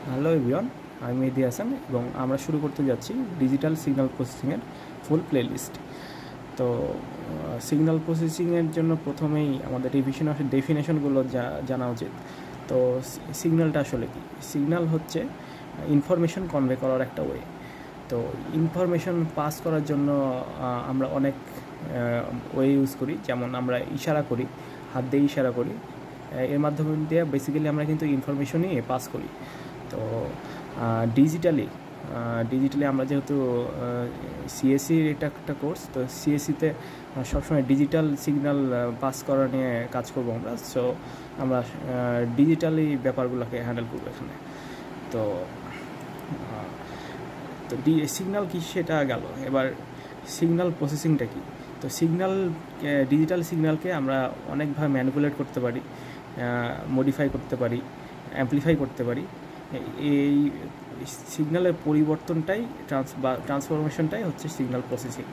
Hello everyone, আমি মেহেদি হাসান এবং আমরা শুরু করতে যাচ্ছি ডিজিটাল সিগন্যাল প্রসেসিংয়ের ফুল প্লেলিস্ট। তো সিগন্যাল প্রসেসিংয়ের জন্য প্রথমেই আমাদের ডেফিনেশনগুলো জানা উচিত। তো সিগন্যালটা আসলে কি? সিগন্যাল হচ্ছে ইনফরমেশন কনভে করার একটা ওয়ে। তো ইনফরমেশন পাস করার জন্য আমরা অনেক ওয়ে ইউজ করি, যেমন আমরা ইশারা করি, হাত দিয়ে ইশারা করি। এর মাধ্যমে দিয়ে বেসিক্যালি আমরা কিন্তু ইনফরমেশনই পাস করি। তো ডিজিটালি আমরা যেহেতু সিএসসির এটা একটা কোর্স, তো সিএসসিতে সবসময় ডিজিটাল সিগন্যাল পাস করা নিয়ে কাজ করবো আমরা। সো আমরা ডিজিটালি ব্যাপারগুলোকে হ্যান্ডেল করবো এখানে। তো তো সিগন্যাল কি সেটা গেল, এবার সিগন্যাল প্রসেসিংটা কি? তো ডিজিটাল সিগন্যালকে আমরা অনেকভাবে ম্যানিপুলেট করতে পারি, মডিফাই করতে পারি, অ্যামপ্লিফাই করতে পারি। এই সিগন্যালের পরিবর্তনটাই ট্রান্সফরমেশনটাই হচ্ছে সিগন্যাল প্রসেসিং।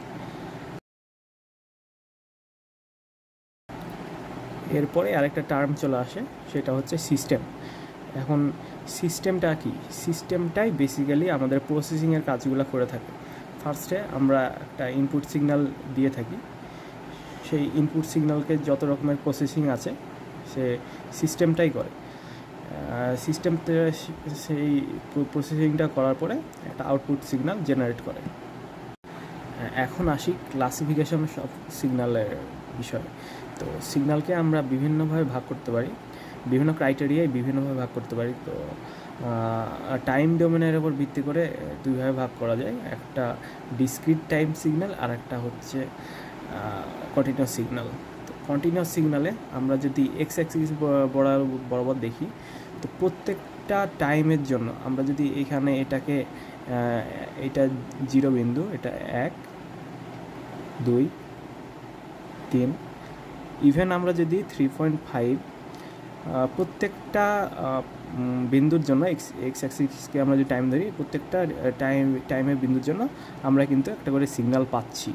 এরপরে আরেকটা টার্ম চলে আসে, সেটা হচ্ছে সিস্টেম। এখন সিস্টেমটা কি? সিস্টেমটাই বেসিক্যালি আমাদের প্রসেসিংয়ের কাজগুলো করে থাকে। ফার্স্টে আমরা একটা ইনপুট সিগন্যাল দিয়ে থাকি, সেই ইনপুট সিগন্যালকে যত রকমের প্রসেসিং আছে সে সিস্টেমটাই করে। সিস্টেমতে সেই প্রসেসিংটা করার পরে একটা আউটপুট সিগন্যাল জেনারেট করে। এখন আসি ক্লাসিফিকেশন সব সিগন্যালের বিষয়ে। তো সিগন্যালকে আমরা বিভিন্নভাবে ভাগ করতে পারি, বিভিন্ন ক্রাইটেরিয়ায় বিভিন্নভাবে ভাগ করতে পারি। তো টাইম ডোমেনের উপর ভিত্তি করে দুইভাবে ভাগ করা যায়, একটা ডিসক্রিট টাইম সিগন্যাল আর একটা হচ্ছে কন্টিনিউয়াস সিগন্যাল। তো কন্টিনিউয়াস সিগন্যালে আমরা যদি এক্স অ্যাক্সিস বরাবর দেখি, তো প্রত্যেকটা টাইমের জন্য আমরা যদি এখানে এটা 0 বিন্দু, এটা 1, 2, 3, ইভেন আমরা যদি 3.5 প্রত্যেকটা বিন্দুর জন্য এক্স অ্যাক্সিসকে আমরা যদি টাইম ধরি, প্রত্যেকটা টাইমের বিন্দুর জন্য আমরা কিন্তু একটা করে সিগন্যাল পাচ্ছি।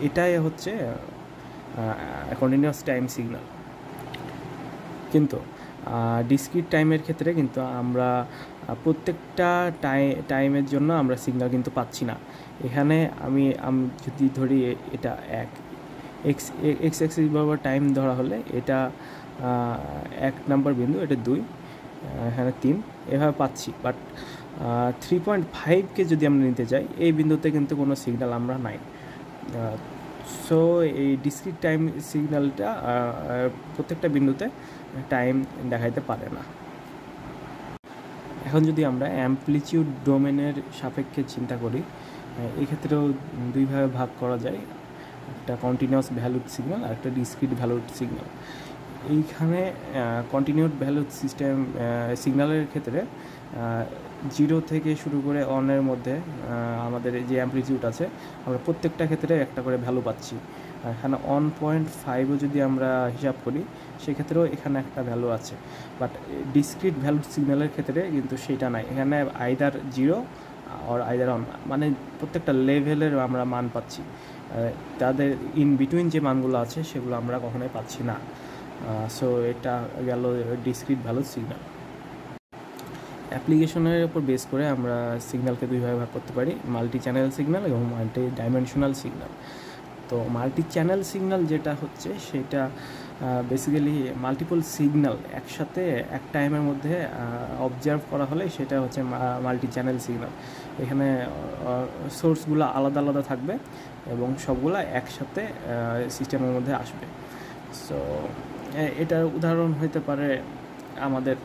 এটাই হচ্ছে কন্টিনিউয়াস টাইম সিগন্যাল। কিন্তু ডিসক্রিট টাইমের ক্ষেত্রে কিন্তু আমরা প্রত্যেকটা টাইমের জন্য আমরা সিগন্যাল কিন্তু পাচ্ছি না। এখানে আমি যদি ধরি এটা এক্স অ্যাক্সিস বরাবর টাইম ধরা হলে এটা 1 নম্বর বিন্দু, এটা 2, এখানে 3, এভাবে পাচ্ছি। বাট 3.5কে যদি আমরা নিতে চাই, এই বিন্দুতে কিন্তু কোনো সিগন্যাল আমরা নাই। সো এই ডিসক্রিট টাইম সিগন্যালটা প্রত্যেকটা বিন্দুতে টাইম দেখাইতে পারে না। এখন যদি আমরা অ্যামপ্লিটিউড ডোমেনের সাপেক্ষে চিন্তা করি, এক্ষেত্রেও দুইভাবে ভাগ করা যায়, একটা কন্টিনিউয়াস ভ্যালুড সিগন্যাল আর একটা ডিসক্রিট ভ্যালুড সিগন্যাল। এইখানে কন্টিনিউড ভ্যালুড সিগন্যালের ক্ষেত্রে 0 থেকে শুরু করে 1-এর মধ্যে আমাদের যে অ্যামপ্লিটিউড আছে, আমরা প্রত্যেকটা ক্ষেত্রে একটা করে ভ্যালু পাচ্ছি। এখানে 1.5ও যদি আমরা হিসাব করি, সেক্ষেত্রেও এখানে একটা ভ্যালু আছে। বাট ডিসক্রিট ভ্যালুড সিগন্যালের ক্ষেত্রে কিন্তু সেটা নাই, এখানে আইদার 0 আর আইদার 1, মানে প্রত্যেকটা লেভেলের আমরা মান পাচ্ছি। তাদের ইন বিটুইন যে মানগুলো আছে সেগুলো আমরা কখনোই পাচ্ছি না। সো এটা গেল ডিসক্রিট ভ্যালুড সিগন্যাল। অ্যাপ্লিকেশনের উপর বেস করে আমরা সিগন্যালকে দুইভাবে ভাগ করতে পারি, মাল্টি চ্যানেল সিগন্যাল এবং মাল্টি ডাইমেনশনাল সিগন্যাল। তো মাল্টি চ্যানেল সিগন্যাল যেটা হচ্ছে, সেটা বেসিক্যালি মাল্টিপল সিগন্যাল একসাথে এক টাইমের মধ্যে অবজার্ভ করা হলে সেটা হচ্ছে মাল্টি চ্যানেল সিগন্যাল। এখানে সোর্সগুলো আলাদা আলাদা থাকবে এবং সবগুলো একসাথে সিস্টেমের মধ্যে আসবে। সো এটার উদাহরণ হতে পারে আমাদের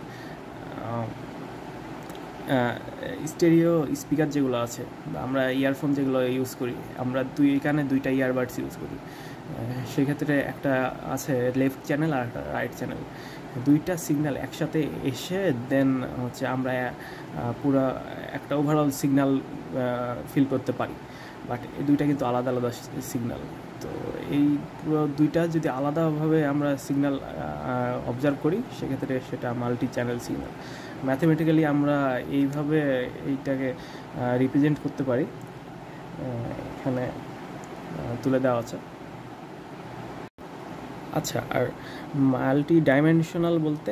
স্টেরিও স্পিকার যেগুলো আছে, বা আমরা ইয়ারফোন যেগুলো ইউজ করি, আমরা এখানে 2টা ইয়ারবাডস ইউজ করি। সেক্ষেত্রে একটা আছে লেফট চ্যানেল আর একটা রাইট চ্যানেল, 2টা সিগন্যাল একসাথে এসে দেন হচ্ছে আমরা পুরো একটা ওভারঅল সিগন্যাল ফিল করতে পারি। বাট এই 2টা কিন্তু আলাদা আলাদা সিগন্যাল। তো এই পুরো 2টা যদি আলাদাভাবে আমরা সিগন্যাল অবজার্ভ করি, সেক্ষেত্রে সেটা মাল্টি চ্যানেল সিগন্যাল। ম্যাথমেটিক্যালি আমরা এইভাবে এইটাকে রিপ্রেজেন্ট করতে পারি, এখানে তুলে দেওয়া আছে। আচ্ছা, আর মাল্টি ডাইমেনশনাল বলতে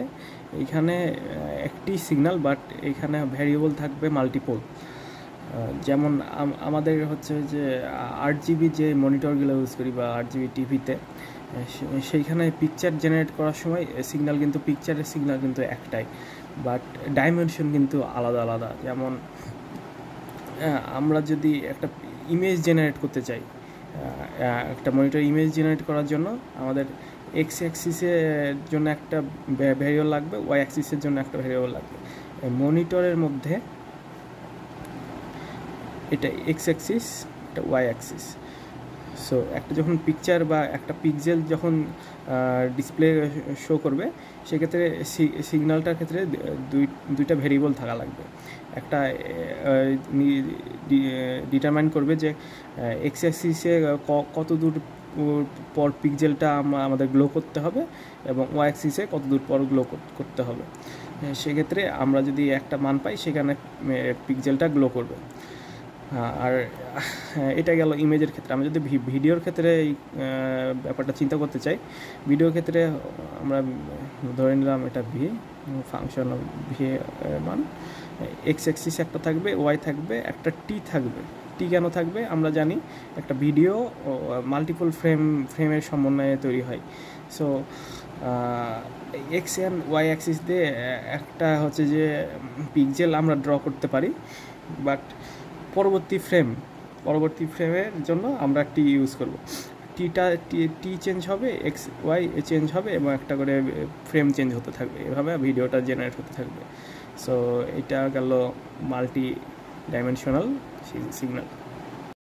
এখানে একটি সিগন্যাল, বাট এখানে ভ্যারিয়েবল থাকবে মাল্টিপল। যেমন আমাদের হচ্ছে যে 8GB যে মনিটরগুলো ইউজ করি বা 8GB টিভিতে, সেইখানে পিকচার জেনারেট করার সময় সিগন্যাল কিন্তু পিকচারের সিগন্যাল কিন্তু একটাই, বাট ডাইমেনশন কিন্তু আলাদা আলাদা। যেমন আমরা যদি একটা ইমেজ জেনারেট করতে চাই, একটা মনিটর ইমেজ জেনারেট করার জন্য আমাদের এক্স অ্যাক্সিসের জন্য একটা ভ্যারিয়েবল লাগবে, ওয়াই অ্যাক্সিসের জন্য একটা ভ্যারিয়েবল লাগবে। মনিটরের মধ্যে এটা এক্স অ্যাক্সিস, এটা ওয়াই অ্যাক্সিস। সো একটা যখন পিকচার বা একটা পিক্সেল যখন ডিসপ্লে শো করবে, সেক্ষেত্রে সিগন্যালটার ক্ষেত্রে দুইটা ভেরিয়েবল থাকা লাগবে। একটা ডিটারমাইন করবে যে এক্স অ্যাক্সিসে কত দূর পর পিক্সেলটা আমাদের গ্লো করতে হবে এবং ওয়াই অ্যাক্সিসে কত দূর পর গ্লো করতে হবে। সেক্ষেত্রে আমরা যদি একটা মান পাই, সেখানে পিক্সেলটা গ্লো করবে। আর এটা গেল ইমেজের ক্ষেত্রে। আমরা যদি ভিডিওর ক্ষেত্রে এই ব্যাপারটা চিন্তা করতে চাই, ভিডিওর ক্ষেত্রে আমরা ধরে নিলাম এটা ভি, ফাংশন ভি মান, এক্স অ্যাক্সিস একটা থাকবে, ওয়াই থাকবে, একটা টি থাকবে। টি কেন থাকবে? আমরা জানি একটা ভিডিও মাল্টিপল ফ্রেমের সমন্বয়ে তৈরি হয়। So X and Y axis দিয়ে একটা হচ্ছে যে পিক্সেল আমরা ড্র করতে পারি, বাট পরবর্তী ফ্রেমের জন্য আমরা টি ইউজ করব। টি চেঞ্জ হবে, এক্স ওয়াই চেঞ্জ হবে এবং একটা করে ফ্রেম চেঞ্জ হতে থাকবে, এভাবে ভিডিওটা জেনারেট হতে থাকবে। সো এটা গেল মাল্টি ডাইমেনশনাল সিগন্যাল।